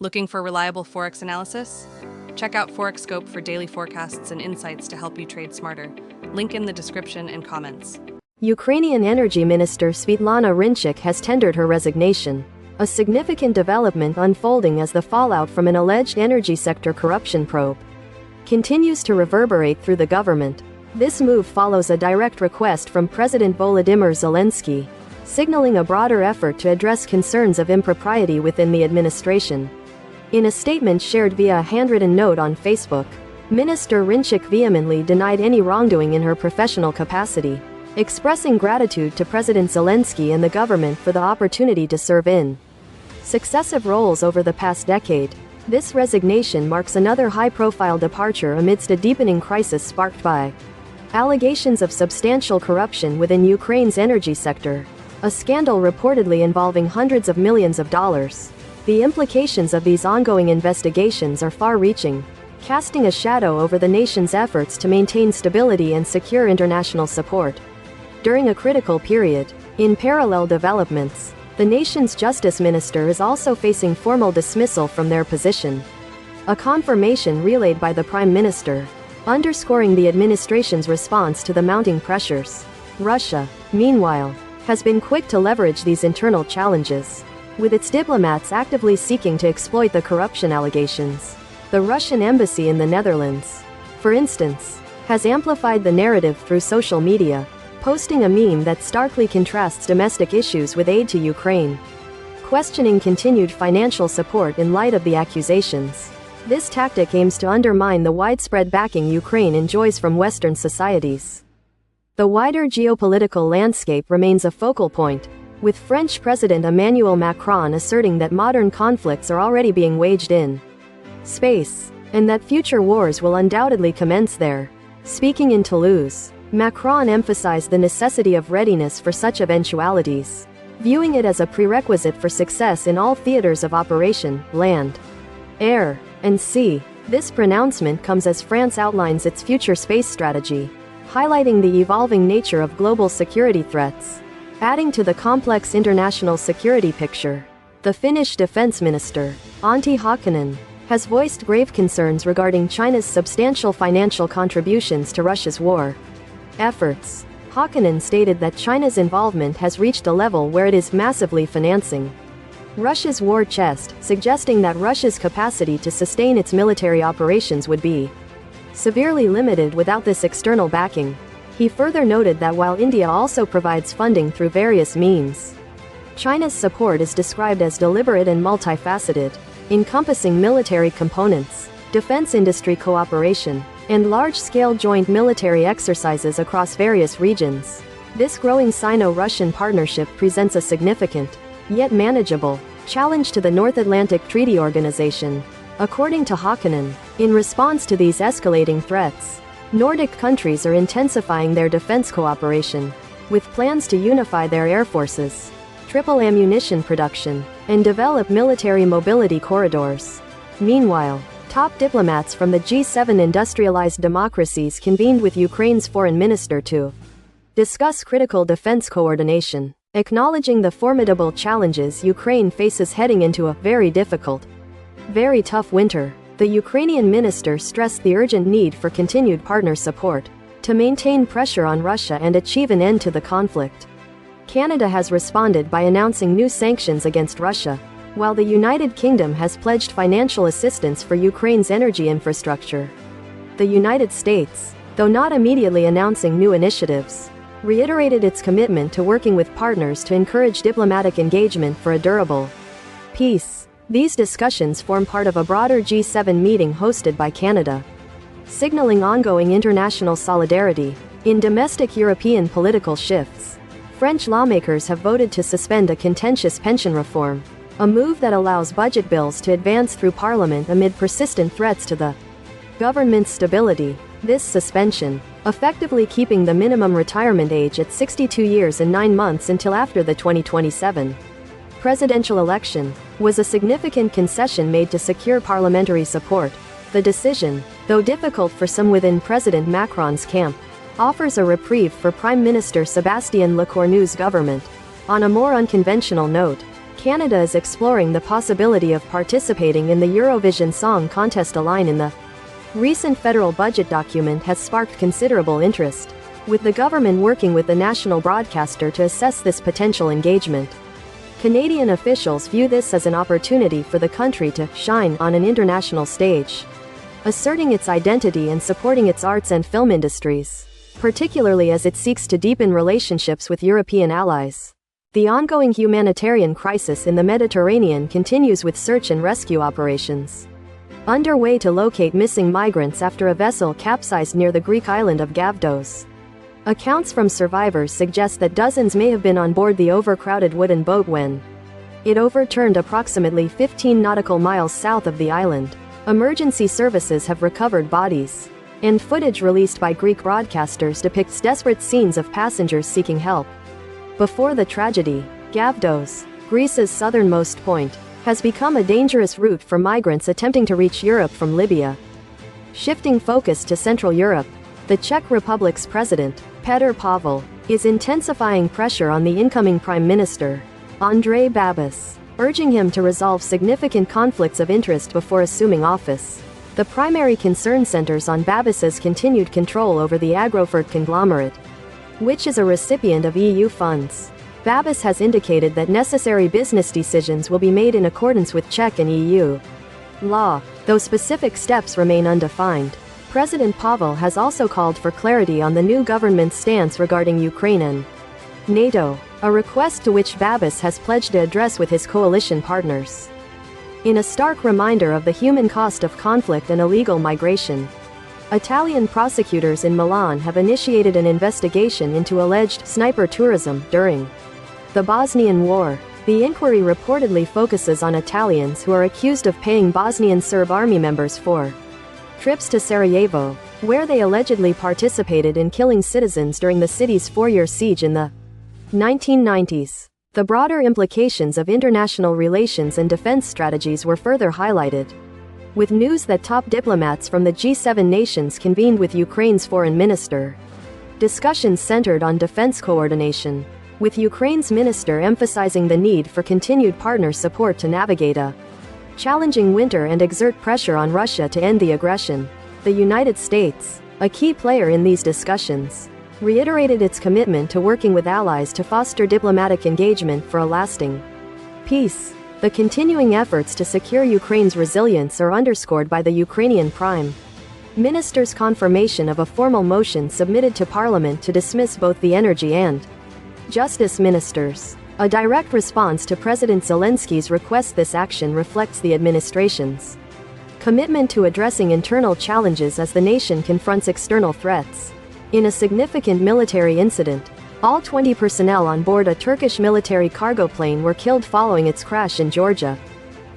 Looking for reliable forex analysis? Check out ForexScope for daily forecasts and insights to help you trade smarter. Link in the description and comments. Ukrainian Energy Minister Svitlana Hrynchuk has tendered her resignation, a significant development unfolding as the fallout from an alleged energy sector corruption probe continues to reverberate through the government. This move follows a direct request from President Volodymyr Zelenskyy, signaling a broader effort to address concerns of impropriety within the administration. In a statement shared via a handwritten note on Facebook, Minister Hrynchuk vehemently denied any wrongdoing in her professional capacity, expressing gratitude to President Zelenskyy and the government for the opportunity to serve in successive roles over the past decade. This resignation marks another high-profile departure amidst a deepening crisis sparked by allegations of substantial corruption within Ukraine's energy sector, a scandal reportedly involving hundreds of millions of dollars. The implications of these ongoing investigations are far-reaching, casting a shadow over the nation's efforts to maintain stability and secure international support during a critical period. In parallel developments, the nation's justice minister is also facing formal dismissal from their position, a confirmation relayed by the prime minister, underscoring the administration's response to the mounting pressures. Russia, meanwhile, has been quick to leverage these internal challenges, with its diplomats actively seeking to exploit the corruption allegations. The Russian embassy in the Netherlands, for instance, has amplified the narrative through social media, posting a meme that starkly contrasts domestic issues with aid to Ukraine, questioning continued financial support in light of the accusations. This tactic aims to undermine the widespread backing Ukraine enjoys from Western societies. The wider geopolitical landscape remains a focal point, with French President Emmanuel Macron asserting that modern conflicts are already being waged in space, and that future wars will undoubtedly commence there. Speaking in Toulouse, Macron emphasized the necessity of readiness for such eventualities, viewing it as a prerequisite for success in all theaters of operation, land, air, and sea. This pronouncement comes as France outlines its future space strategy, highlighting the evolving nature of global security threats. Adding to the complex international security picture, the Finnish defense minister, Antti Hakkinen, has voiced grave concerns regarding China's substantial financial contributions to Russia's war efforts. Hakkinen stated that China's involvement has reached a level where it is massively financing Russia's war chest, suggesting that Russia's capacity to sustain its military operations would be severely limited without this external backing. He further noted that while India also provides funding through various means, China's support is described as deliberate and multifaceted, encompassing military components, defense industry cooperation, and large-scale joint military exercises across various regions. This growing Sino-Russian partnership presents a significant, yet manageable, challenge to the North Atlantic Treaty Organization. According to Hakkinen, in response to these escalating threats, Nordic countries are intensifying their defense cooperation, with plans to unify their air forces, triple ammunition production, and develop military mobility corridors. Meanwhile, top diplomats from the G7 industrialized democracies convened with Ukraine's foreign minister to discuss critical defense coordination, acknowledging the formidable challenges Ukraine faces heading into a very difficult, very tough winter. The Ukrainian minister stressed the urgent need for continued partner support to maintain pressure on Russia and achieve an end to the conflict. Canada has responded by announcing new sanctions against Russia, while the United Kingdom has pledged financial assistance for Ukraine's energy infrastructure. The United States, though not immediately announcing new initiatives, reiterated its commitment to working with partners to encourage diplomatic engagement for a durable peace. These discussions form part of a broader G7 meeting hosted by Canada, signaling ongoing international solidarity. In domestic European political shifts, French lawmakers have voted to suspend a contentious pension reform, a move that allows budget bills to advance through Parliament amid persistent threats to the government's stability. This suspension, effectively keeping the minimum retirement age at 62 years and 9 months until after the 2027 presidential election, was a significant concession made to secure parliamentary support. The decision, though difficult for some within President Macron's camp, offers a reprieve for Prime Minister Sébastien Lecornu's government. On a more unconventional note, Canada is exploring the possibility of participating in the Eurovision Song Contest. A line in the recent federal budget document has sparked considerable interest, with the government working with the national broadcaster to assess this potential engagement. Canadian officials view this as an opportunity for the country to shine on an international stage, asserting its identity and supporting its arts and film industries, particularly as it seeks to deepen relationships with European allies. The ongoing humanitarian crisis in the Mediterranean continues, with search and rescue operations underway to locate missing migrants after a vessel capsized near the Greek island of Gavdos. Accounts from survivors suggest that dozens may have been on board the overcrowded wooden boat when it overturned approximately 15 nautical miles south of the island. Emergency services have recovered bodies, and footage released by Greek broadcasters depicts desperate scenes of passengers seeking help. Before the tragedy, Gavdos, Greece's southernmost point, has become a dangerous route for migrants attempting to reach Europe from Libya. Shifting focus to Central Europe, the Czech Republic's president, Petr Pavel, is intensifying pressure on the incoming Prime Minister, Andrej Babis, urging him to resolve significant conflicts of interest before assuming office. The primary concern centers on Babis's continued control over the Agrofert conglomerate, which is a recipient of EU funds. Babis has indicated that necessary business decisions will be made in accordance with Czech and EU law, though specific steps remain undefined. President Pavel has also called for clarity on the new government's stance regarding Ukraine and NATO, a request to which Babis has pledged to address with his coalition partners. In a stark reminder of the human cost of conflict and illegal migration, Italian prosecutors in Milan have initiated an investigation into alleged sniper tourism during the Bosnian War. The inquiry reportedly focuses on Italians who are accused of paying Bosnian Serb army members for trips to Sarajevo, where they allegedly participated in killing citizens during the city's 4-year siege in the 1990s. The broader implications of international relations and defense strategies were further highlighted, with news that top diplomats from the G7 nations convened with Ukraine's foreign minister. Discussions centered on defense coordination, with Ukraine's minister emphasizing the need for continued partner support to navigate a challenging winter and exert pressure on Russia to end the aggression. The United States, a key player in these discussions, reiterated its commitment to working with allies to foster diplomatic engagement for a lasting peace. The continuing efforts to secure Ukraine's resilience are underscored by the Ukrainian Prime Minister's confirmation of a formal motion submitted to Parliament to dismiss both the energy and justice ministers. A direct response to President Zelensky's request. This action reflects the administration's commitment to addressing internal challenges as the nation confronts external threats. In a significant military incident, all 20 personnel on board a Turkish military cargo plane were killed following its crash in Georgia.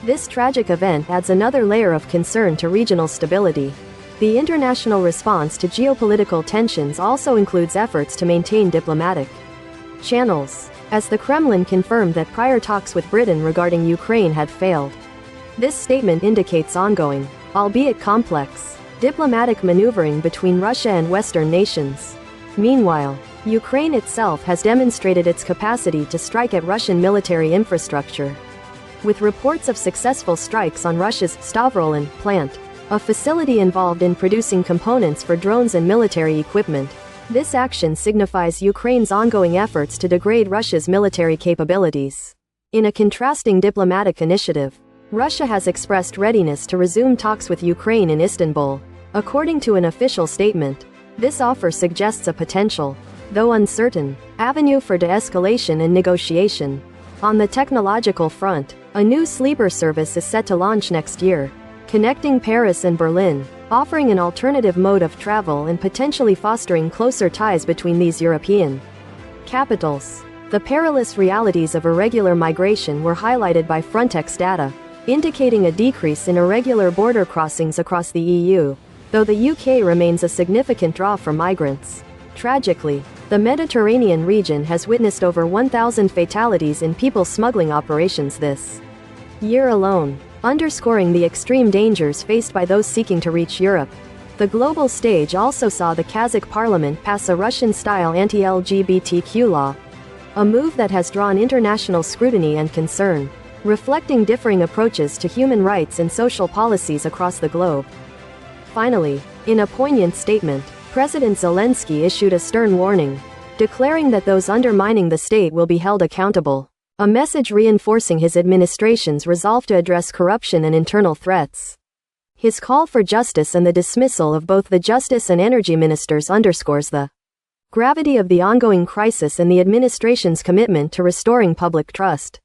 This tragic event adds another layer of concern to regional stability. The international response to geopolitical tensions also includes efforts to maintain diplomatic channels, as the Kremlin confirmed that prior talks with Britain regarding Ukraine had failed. This statement indicates ongoing, albeit complex, diplomatic maneuvering between Russia and Western nations. Meanwhile, Ukraine itself has demonstrated its capacity to strike at Russian military infrastructure, with reports of successful strikes on Russia's Stavrolen plant, a facility involved in producing components for drones and military equipment. This action signifies Ukraine's ongoing efforts to degrade Russia's military capabilities. In a contrasting diplomatic initiative, Russia has expressed readiness to resume talks with Ukraine in Istanbul. According to an official statement, this offer suggests a potential, though uncertain, avenue for de-escalation and negotiation. On the technological front, a new sleeper service is set to launch next year, connecting Paris and Berlin, offering an alternative mode of travel and potentially fostering closer ties between these European capitals. The perilous realities of irregular migration were highlighted by Frontex data, indicating a decrease in irregular border crossings across the EU, though the UK remains a significant draw for migrants. Tragically, the Mediterranean region has witnessed over 1,000 fatalities in people smuggling operations this year alone, underscoring the extreme dangers faced by those seeking to reach Europe. The global stage also saw the Kazakh parliament pass a Russian-style anti-LGBTQ law, a move that has drawn international scrutiny and concern, reflecting differing approaches to human rights and social policies across the globe. Finally, in a poignant statement, President Zelenskyy issued a stern warning, declaring that those undermining the state will be held accountable, a message reinforcing his administration's resolve to address corruption and internal threats. His call for justice and the dismissal of both the justice and energy ministers underscores the gravity of the ongoing crisis and the administration's commitment to restoring public trust.